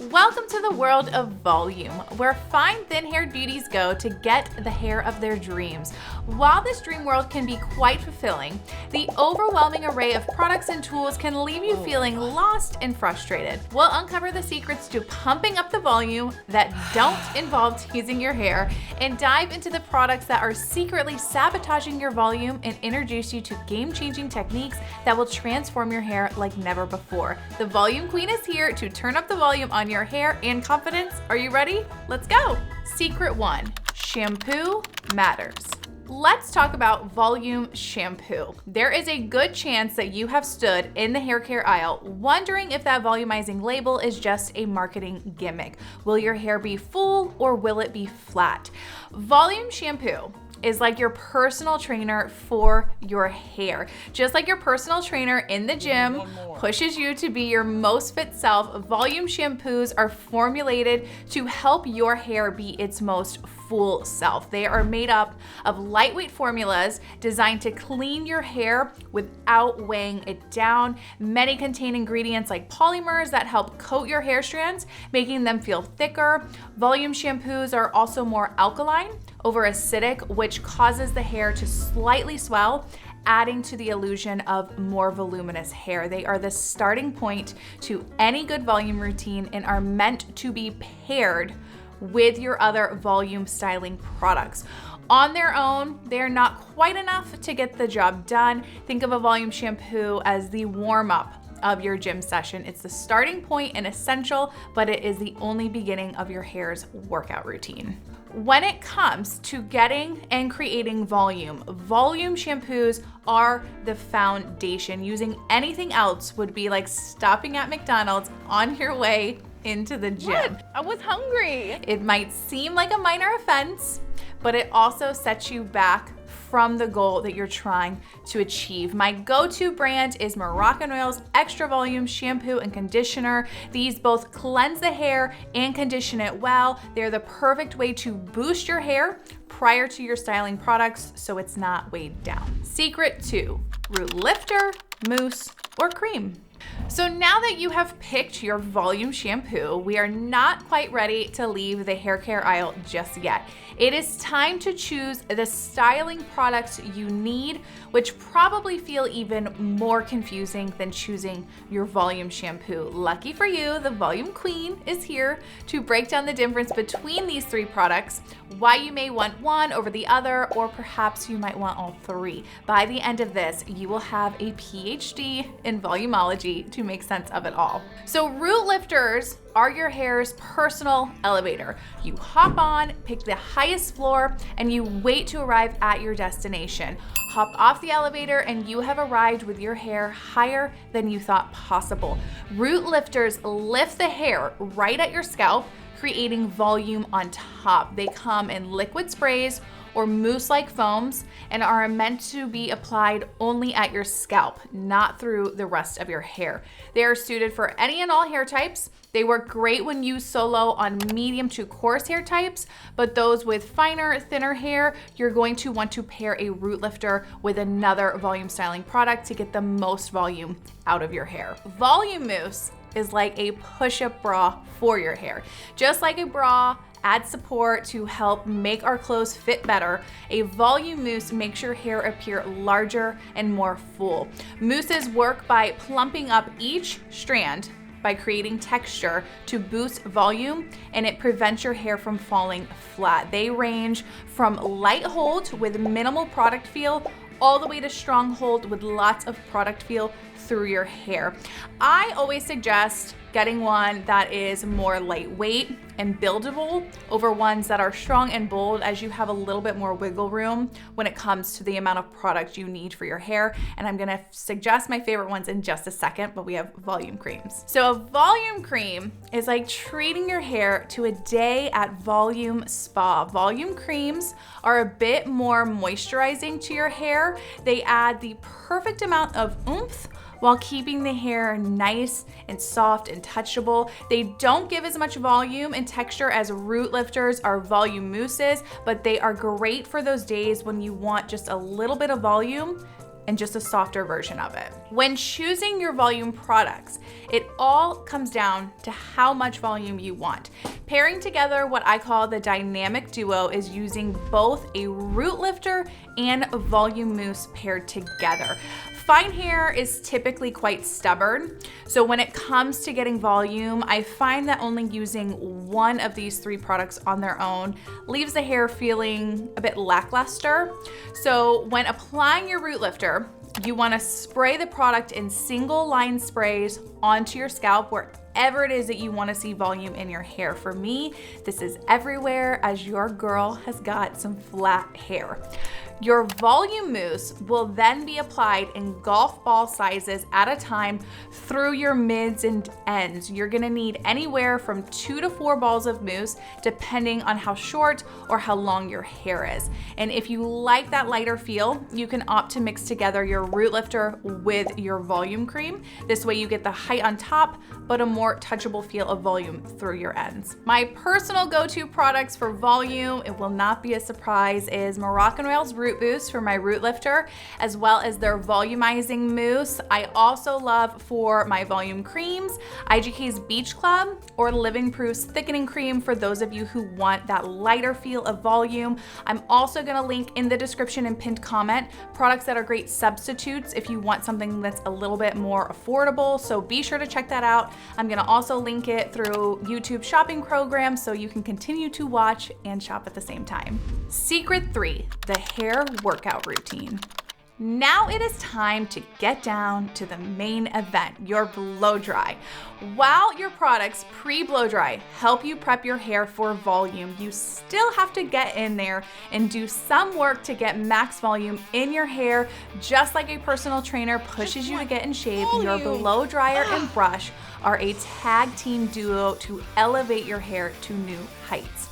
Welcome to the world of volume, where fine, thin-haired beauties go to get the hair of their dreams. While this dream world can be quite fulfilling, the overwhelming array of products and tools can leave you feeling lost and frustrated. We'll uncover the secrets to pumping up the volume that don't involve teasing your hair, and dive into the products that are secretly sabotaging your volume and introduce you to game-changing techniques that will transform your hair like never before. The Volume Queen is here to turn up the volume on your hair and confidence. Are you ready? Let's go. Secret 1, shampoo matters. Let's talk about volume shampoo. There is a good chance that you have stood in the hair care aisle wondering if that volumizing label is just a marketing gimmick. Will your hair be full or will it be flat? Volume shampoo is like your personal trainer for your hair. Just like your personal trainer in the gym pushes you to be your most fit self, volume shampoos are formulated to help your hair be its most full self. They are made up of lightweight formulas designed to clean your hair without weighing it down. Many contain ingredients like polymers that help coat your hair strands, making them feel thicker. Volume shampoos are also more alkaline over acidic, which causes the hair to slightly swell, adding to the illusion of more voluminous hair. They are the starting point to any good volume routine and are meant to be paired with your other volume styling products. On their own, they're not quite enough to get the job done. Think of a volume shampoo as the warm-up of your gym session. It's the starting point and essential, but it is the only beginning of your hair's workout routine. When it comes to getting and creating volume shampoos are the foundation. Using anything else would be like stopping at McDonald's on your way into the gym. What? I was hungry. It might seem like a minor offense, but it also sets you back from the goal that you're trying to achieve. My go-to brand is Moroccan-Oil's Extra Volume Shampoo and Conditioner. These both cleanse the hair and condition it well. They're the perfect way to boost your hair prior to your styling products so it's not weighed down. Secret 2, root lifter, mousse, or cream. So now that you have picked your volume shampoo, we are not quite ready to leave the hair care aisle just yet. It is time to choose the styling products you need, which probably feel even more confusing than choosing your volume shampoo. Lucky for you, the Volume Queen is here to break down the difference between these three products, why you may want one over the other, or perhaps you might want all three. By the end of this, you will have a PhD in volumology to make sense of it all. So root lifters are your hair's personal elevator. You hop on, pick the highest floor, and you wait to arrive at your destination. Hop off the elevator and you have arrived with your hair higher than you thought possible. Root lifters lift the hair right at your scalp, creating volume on top. They come in liquid sprays or mousse-like foams and are meant to be applied only at your scalp, not through the rest of your hair. They are suited for any and all hair types. They work great when used solo on medium to coarse hair types, but those with finer, thinner hair, you're going to want to pair a root lifter with another volume styling product to get the most volume out of your hair. Volume mousse is like a push-up bra for your hair. Just like a bra adds support to help make our clothes fit better, a volume mousse makes your hair appear larger and more full. Mousses work by plumping up each strand by creating texture to boost volume, and it prevents your hair from falling flat. They range from light hold with minimal product feel all the way to strong hold with lots of product feel through your hair. I always suggest getting one that is more lightweight and buildable over ones that are strong and bold, as you have a little bit more wiggle room when it comes to the amount of product you need for your hair. And I'm gonna suggest my favorite ones in just a second, but we have volume creams. So a volume cream is like treating your hair to a day at volume spa. Volume creams are a bit more moisturizing to your hair. They add the perfect amount of oomph while keeping the hair nice and soft and touchable. They don't give as much volume and texture as root lifters or volume mousses, but they are great for those days when you want just a little bit of volume and just a softer version of it. When choosing your volume products, it all comes down to how much volume you want. Pairing together what I call the dynamic duo is using both a root lifter and a volume mousse paired together. Fine hair is typically quite stubborn, so when it comes to getting volume, I find that only using one of these three products on their own leaves the hair feeling a bit lackluster. So when applying your root lifter, you want to spray the product in single line sprays onto your scalp wherever it is that you want to see volume in your hair. For me, this is everywhere, as your girl has got some flat hair. Your volume mousse will then be applied in golf ball sizes at a time through your mids and ends. You're gonna need anywhere from 2 to 4 balls of mousse, depending on how short or how long your hair is. And if you like that lighter feel, you can opt to mix together your root lifter with your volume cream. This way you get the height on top, but a more touchable feel of volume through your ends. My personal go-to products for volume, it will not be a surprise, is Moroccanoil's Root Boost for my root lifter, as well as their volumizing mousse. I also love for my volume creams, IGK's Beach Club or Living Proof's thickening cream for those of you who want that lighter feel of volume. I'm also gonna link in the description and pinned comment products that are great substitutes if you want something that's a little bit more affordable, so be sure to check that out. I'm gonna also link it through YouTube shopping programs so you can continue to watch and shop at the same time. Secret 3, the hair workout routine. Now it is time to get down to the main event, your blow dry. While your products pre-blow dry help you prep your hair for volume, you still have to get in there and do some work to get max volume in your hair. Just like a personal trainer pushes you to get in shape, your blow dryer and brush are a tag team duo to elevate your hair to new heights.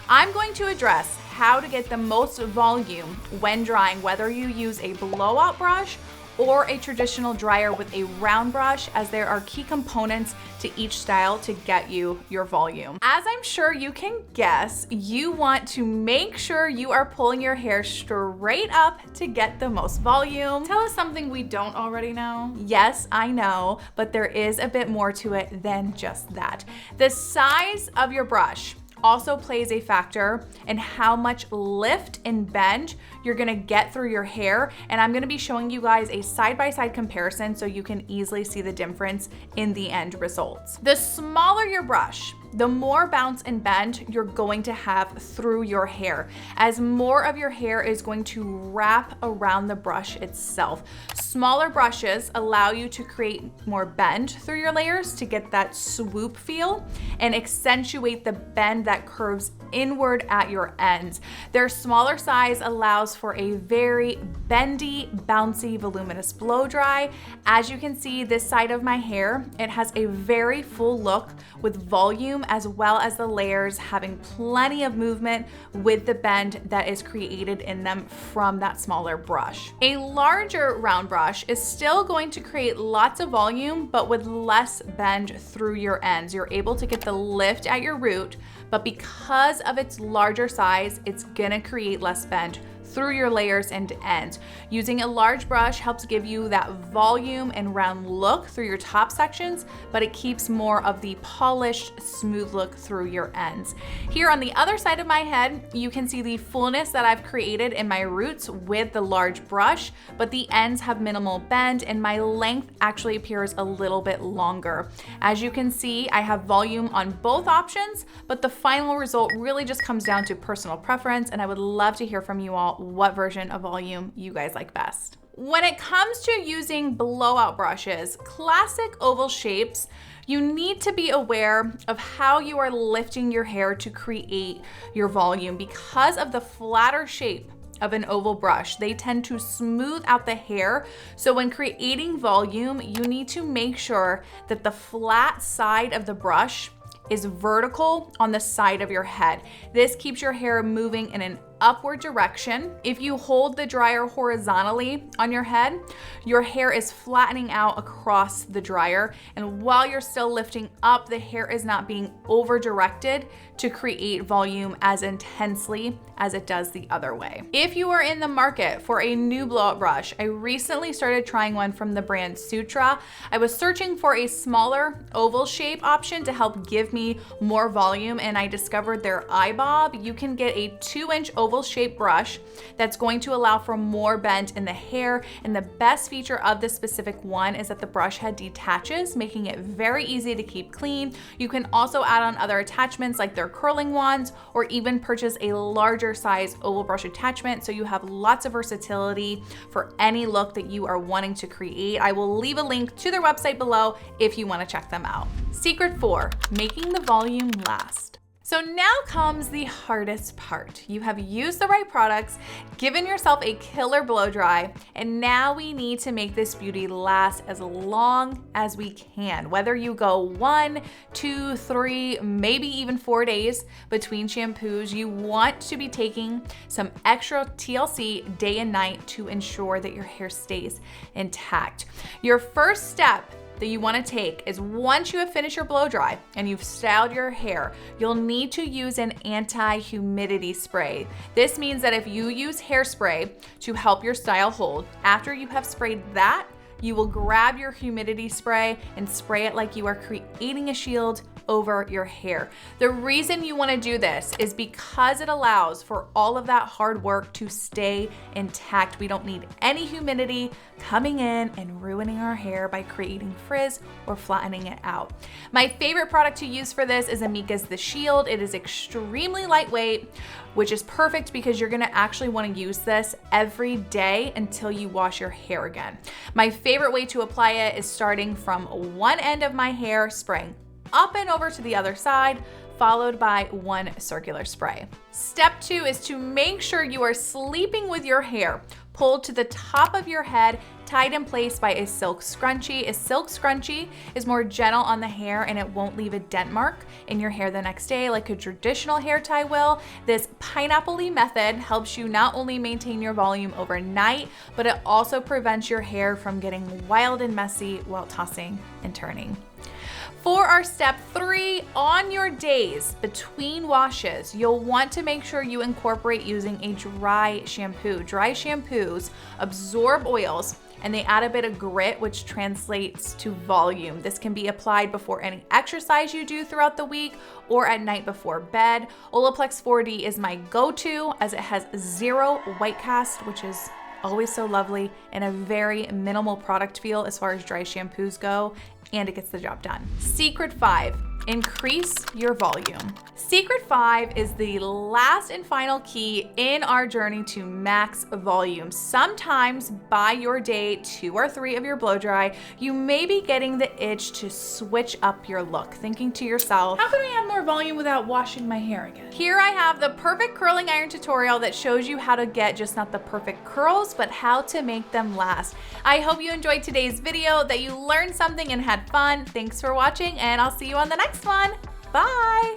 I'm going to address how to get the most volume when drying, whether you use a blowout brush or a traditional dryer with a round brush, as there are key components to each style to get you your volume. As I'm sure you can guess, you want to make sure you are pulling your hair straight up to get the most volume. Tell us something we don't already know. Yes, I know, but there is a bit more to it than just that. The size of your brush also plays a factor in how much lift and bend you're gonna get through your hair. And I'm gonna be showing you guys a side-by-side comparison so you can easily see the difference in the end results. The smaller your brush, the more bounce and bend you're going to have through your hair, as more of your hair is going to wrap around the brush itself. Smaller brushes allow you to create more bend through your layers to get that swoop feel and accentuate the bend that curves inward at your ends. Their smaller size allows for a very bendy, bouncy, voluminous blow dry. As you can see, this side of my hair, it has a very full look with volume, as well as the layers having plenty of movement with the bend that is created in them from that smaller brush. A larger round brush is still going to create lots of volume, but with less bend through your ends. You're able to get the lift at your root, but because of its larger size, it's gonna create less bend through your layers and ends. Using a large brush helps give you that volume and round look through your top sections, but it keeps more of the polished, smooth look through your ends. Here on the other side of my head, you can see the fullness that I've created in my roots with the large brush, but the ends have minimal bend and my length actually appears a little bit longer. As you can see, I have volume on both options, but the final result really just comes down to personal preference, and I would love to hear from you all what version of volume you guys like best. When it comes to using blowout brushes, classic oval shapes, you need to be aware of how you are lifting your hair to create your volume. Because of the flatter shape of an oval brush, they tend to smooth out the hair. So when creating volume, you need to make sure that the flat side of the brush is vertical on the side of your head. This keeps your hair moving in an upward direction. If you hold the dryer horizontally on your head, your hair is flattening out across the dryer. And while you're still lifting up, the hair is not being over directed to create volume as intensely as it does the other way. If you are in the market for a new blow-up brush, I recently started trying one from the brand Sutra. I was searching for a smaller oval shape option to help give me more volume, and I discovered their iBob. You can get a 2-inch oval shape brush that's going to allow for more bend in the hair, and the best feature of this specific one is that the brush head detaches, making it very easy to keep clean. You can also add on other attachments like their curling wands, or even purchase a larger size oval brush attachment, so you have lots of versatility for any look that you are wanting to create. I will leave a link to their website below if you want to check them out. Secret 4, making the volume last. So now comes the hardest part. You have used the right products, given yourself a killer blow dry, and now we need to make this beauty last as long as we can. Whether you go 1, 2, 3, maybe even 4 days between shampoos, you want to be taking some extra TLC day and night to ensure that your hair stays intact. Your first step that you want to take is, once you have finished your blow dry and you've styled your hair, you'll need to use an anti-humidity spray. This means that if you use hairspray to help your style hold, after you have sprayed that, you will grab your humidity spray and spray it like you are creating a shield over your hair. The reason you want to do this is because it allows for all of that hard work to stay intact. We don't need any humidity coming in and ruining our hair by creating frizz or flattening it out. My favorite product to use for this is Amika's The Shield. It is extremely lightweight, which is perfect because you're gonna actually wanna use this every day until you wash your hair again. My favorite way to apply it is starting from one end of my hair, spraying up and over to the other side, followed by one circular spray. Step 2 is to make sure you are sleeping with your hair pulled to the top of your head, tied in place by a silk scrunchie. A silk scrunchie is more gentle on the hair and it won't leave a dent mark in your hair the next day like a traditional hair tie will. This pineapple-y method helps you not only maintain your volume overnight, but it also prevents your hair from getting wild and messy while tossing and turning. For our step 3, on your days between washes, you'll want to make sure you incorporate using a dry shampoo. Dry shampoos absorb oils and they add a bit of grit, which translates to volume. This can be applied before any exercise you do throughout the week or at night before bed. Olaplex 4D is my go-to as it has 0 white cast, which is always so lovely, and a very minimal product feel as far as dry shampoos go, and it gets the job done. Secret 5, increase your volume. Secret 5 is the last and final key in our journey to max volume. Sometimes by your day 2 or 3 of your blow dry, you may be getting the itch to switch up your look, thinking to yourself, how can I add more volume without washing my hair again? Here I have the perfect curling iron tutorial that shows you how to get just not the perfect curls, but how to make them last. I hope you enjoyed today's video, that you learned something and had fun. Thanks for watching, and I'll see you on the next one. Bye.